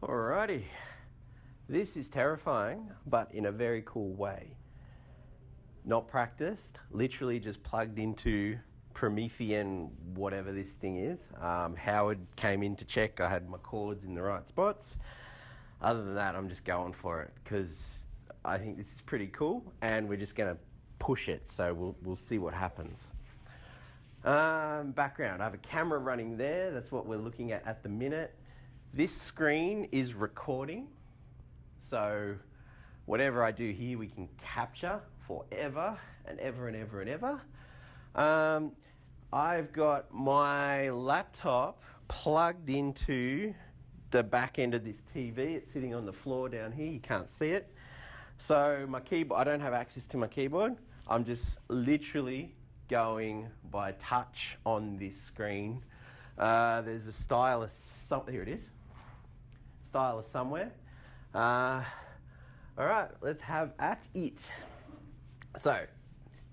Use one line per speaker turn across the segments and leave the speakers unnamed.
Alrighty, this is terrifying, but in a very cool way. Not practiced, literally just plugged into Promethean, whatever this thing is. Howard came in to check I had my cords in the right spots. Other than that, I'm just going for it because I think this is pretty cool and we're just going to push it, so we'll see what happens. Background, I have a camera running there. That's what we're looking at the minute. This screen is recording, so whatever I do here we can capture forever and ever and ever and ever. I've got my laptop plugged into the back end of this TV. It's sitting on the floor down here, you can't see it. So my keyboard, I don't have access to my keyboard. I'm just literally going by touch on this screen. There's a stylus, here it is. Stylus somewhere. All right, let's have at it. So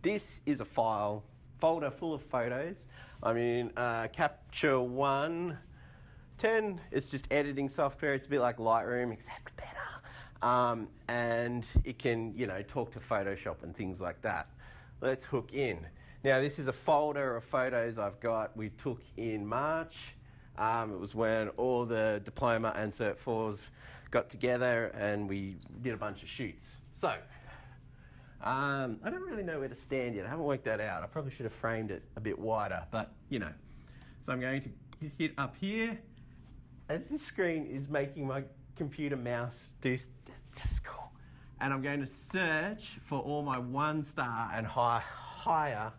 this is a folder full of photos. I'm in Capture One 10. It's just editing software. It's a bit like Lightroom, except better. And it can, talk to Photoshop and things like that. Let's hook in. Now this is a folder of photos I've got. We took in March. It was when all the diploma and Cert 4s got together and we did a bunch of shoots. So, I don't really know where to stand yet. I haven't worked that out. I probably should have framed it a bit wider, but So I'm going to hit up here, and this screen is making my computer mouse do cool. And I'm going to search for all my 1-star and higher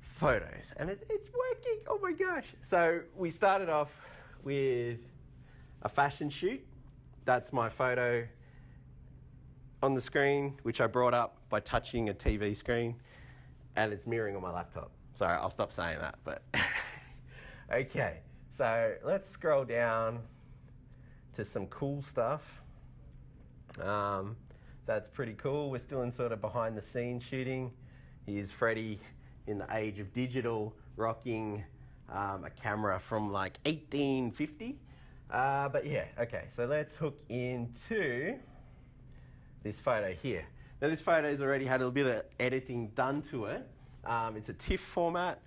photos, and it's working. Oh my gosh. So we started off with a fashion shoot. That's my photo on the screen, which I brought up by touching a TV screen, and it's mirroring on my laptop. Sorry, I'll stop saying that, but okay. So let's scroll down to some cool stuff. That's pretty cool. We're still in sort of behind the scenes shooting. Here's Freddie in the age of digital, rocking a camera from like 1850. But yeah, okay, so let's hook into this photo here. Now this photo's already had a little bit of editing done to it. It's a TIFF format.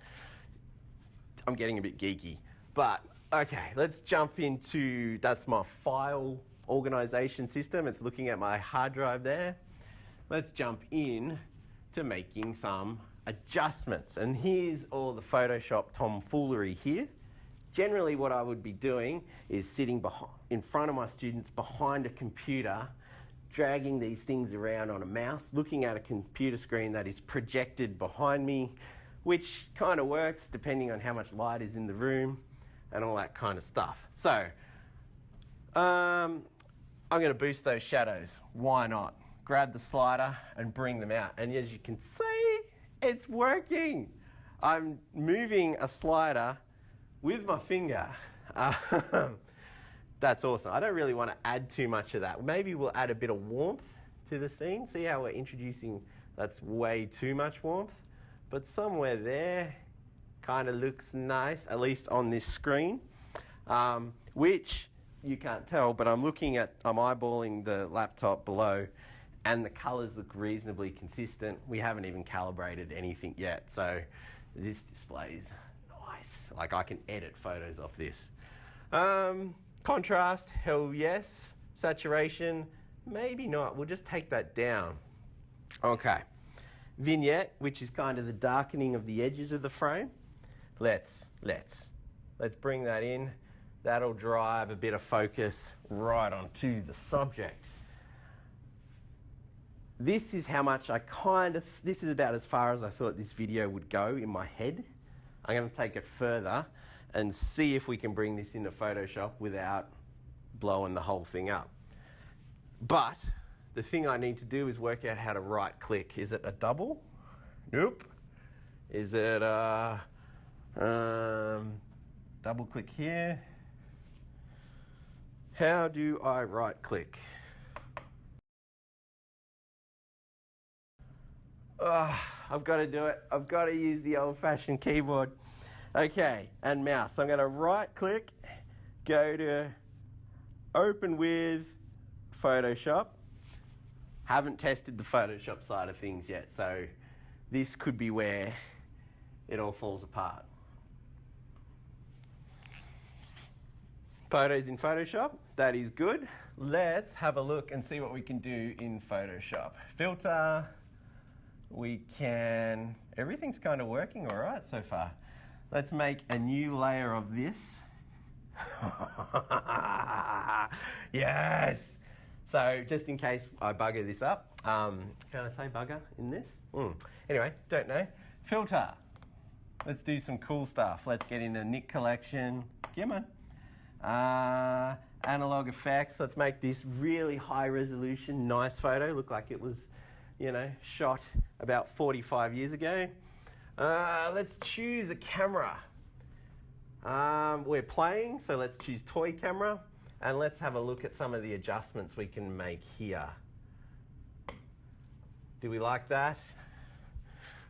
I'm getting a bit geeky, but okay, let's jump into, that's my file organization system. It's looking at my hard drive there. Let's jump in to making some adjustments. And here's all the Photoshop tomfoolery here. Generally what I would be doing is sitting in front of my students behind a computer, dragging these things around on a mouse, looking at a computer screen that is projected behind me, which kind of works depending on how much light is in the room and all that kind of stuff. So I'm going to boost those shadows. Why not? Grab the slider and bring them out. And as you can see, it's working. I'm moving a slider with my finger. That's awesome. I don't really want to add too much of that. Maybe we'll add a bit of warmth to the scene. See how we're introducing, that's way too much warmth. But somewhere there kind of looks nice, at least on this screen, which you can't tell, but I'm eyeballing the laptop below, and the colors look reasonably consistent. We haven't even calibrated anything yet, so this display's nice. Like I can edit photos off this. Contrast, hell yes. Saturation, maybe not. We'll just take that down. Okay. Vignette, which is kind of the darkening of the edges of the frame. Let's bring that in. That'll drive a bit of focus right onto the subject. This is how much this is about as far as I thought this video would go in my head. I'm going to take it further and see if we can bring this into Photoshop without blowing the whole thing up. But the thing I need to do is work out how to right click. Is it a double? Nope. Is it a double click here? How do I right click? I've got to do it. I've got to use the old-fashioned keyboard. Okay, and mouse. So I'm going to right click, go to open with Photoshop. Haven't tested the Photoshop side of things yet, so this could be where it all falls apart. Photos in Photoshop, that is good. Let's have a look and see what we can do in Photoshop. Filter, we can, everything's kind of working all right so far. Let's make a new layer of this. Yes! So just in case I bugger this up, can I say bugger in this? Anyway, don't know. Filter. Let's do some cool stuff. Let's get into Nick collection. Come on. Analog effects. Let's make this really high resolution, nice photo. Look like it was, you know, shot about 45 years ago. Let's choose a camera. We're playing, so let's choose toy camera. And let's have a look at some of the adjustments we can make here. Do we like that?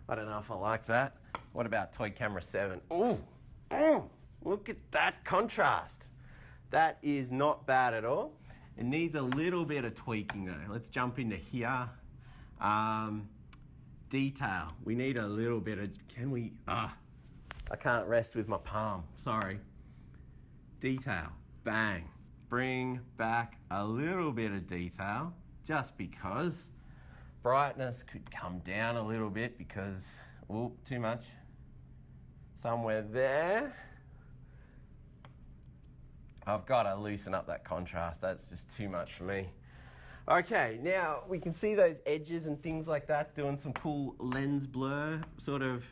I don't know if I like that. What about toy camera 7? Ooh, look at that contrast. That is not bad at all. It needs a little bit of tweaking though. Let's jump into here. Detail. We need a little bit of, I can't rest with my palm, sorry. Detail, bang. Bring back a little bit of detail just because. Brightness could come down a little bit because, too much. Somewhere there. I've got to loosen up that contrast. That's just too much for me. Okay, now we can see those edges and things like that, doing some cool lens blur, sort of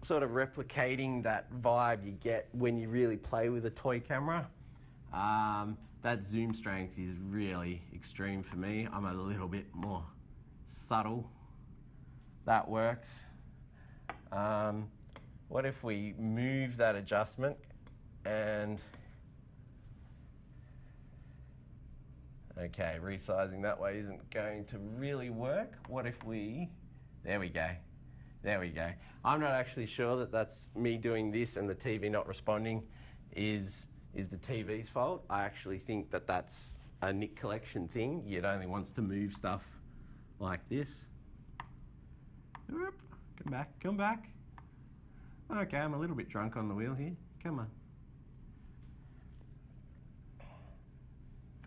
replicating that vibe you get when you really play with a toy camera. That zoom strength is really extreme for me. I'm a little bit more subtle. That works. What if we move that adjustment and, okay, resizing that way isn't going to really work. What if we, there we go. There we go. I'm not actually sure that that's me doing this and the TV not responding is the TV's fault. I actually think that that's a Nick collection thing. It only wants to move stuff like this. Come back, come back. Okay, I'm a little bit drunk on the wheel here. Come on.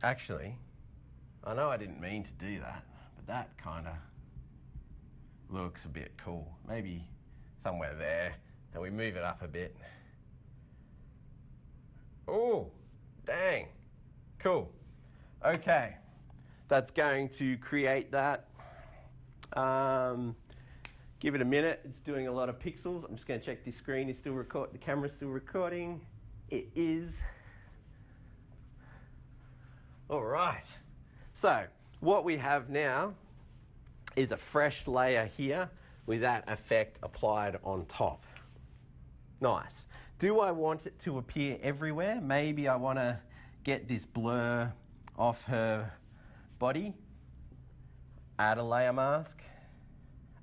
Actually, I know I didn't mean to do that, but that kind of looks a bit cool. Maybe somewhere there, and we move it up a bit. Oh, dang, cool. Okay, that's going to create that. Give it a minute. It's doing a lot of pixels. I'm just going to check this screen is still recording. The camera's still recording. It is. All right. So what we have now is a fresh layer here with that effect applied on top. Nice. Do I want it to appear everywhere? Maybe I want to get this blur off her body. Add a layer mask.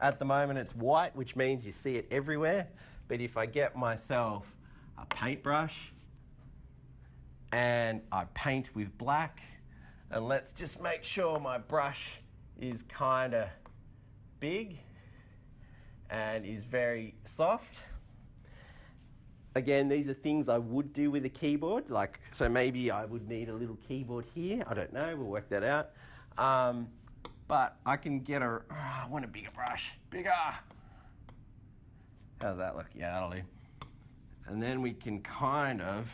At the moment it's white, which means you see it everywhere. But if I get myself a paintbrush and I paint with black, and let's just make sure my brush is kind of big and is very soft. Again, these are things I would do with a keyboard, so maybe I would need a little keyboard here. I don't know, we'll work that out. But I can get I want a bigger brush, bigger. How's that look? Yeah, that'll do. And then we can kind of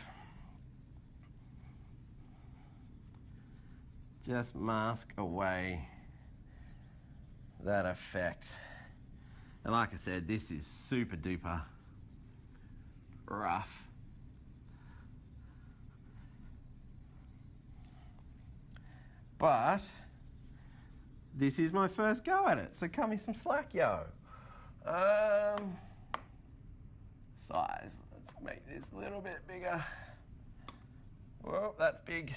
just mask away that effect. And like I said, this is super duper rough. But this is my first go at it, so cut me some slack, yo. Size, let's make this a little bit bigger. Whoa, that's big.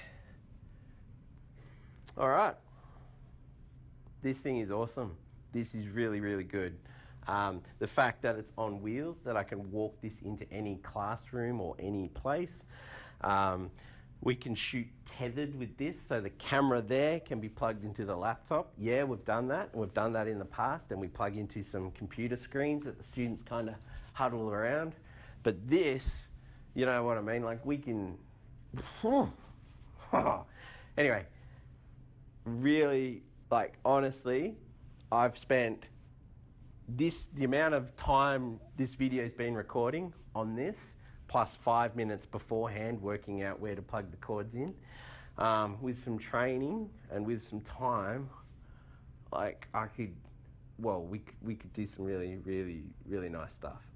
All right. This thing is awesome. This is really, really good. The fact that it's on wheels, that I can walk this into any classroom or any place. We can shoot tethered with this, so the camera there can be plugged into the laptop. Yeah, we've done that. We've done that in the past, and we plug into some computer screens that the students kind of huddle around. But this, you know what I mean? Like we can, anyway, really, like honestly, I've spent the amount of time this video's been recording on this, plus 5 minutes beforehand working out where to plug the cords in. With some training and with some time, like we could do some really, really, really nice stuff.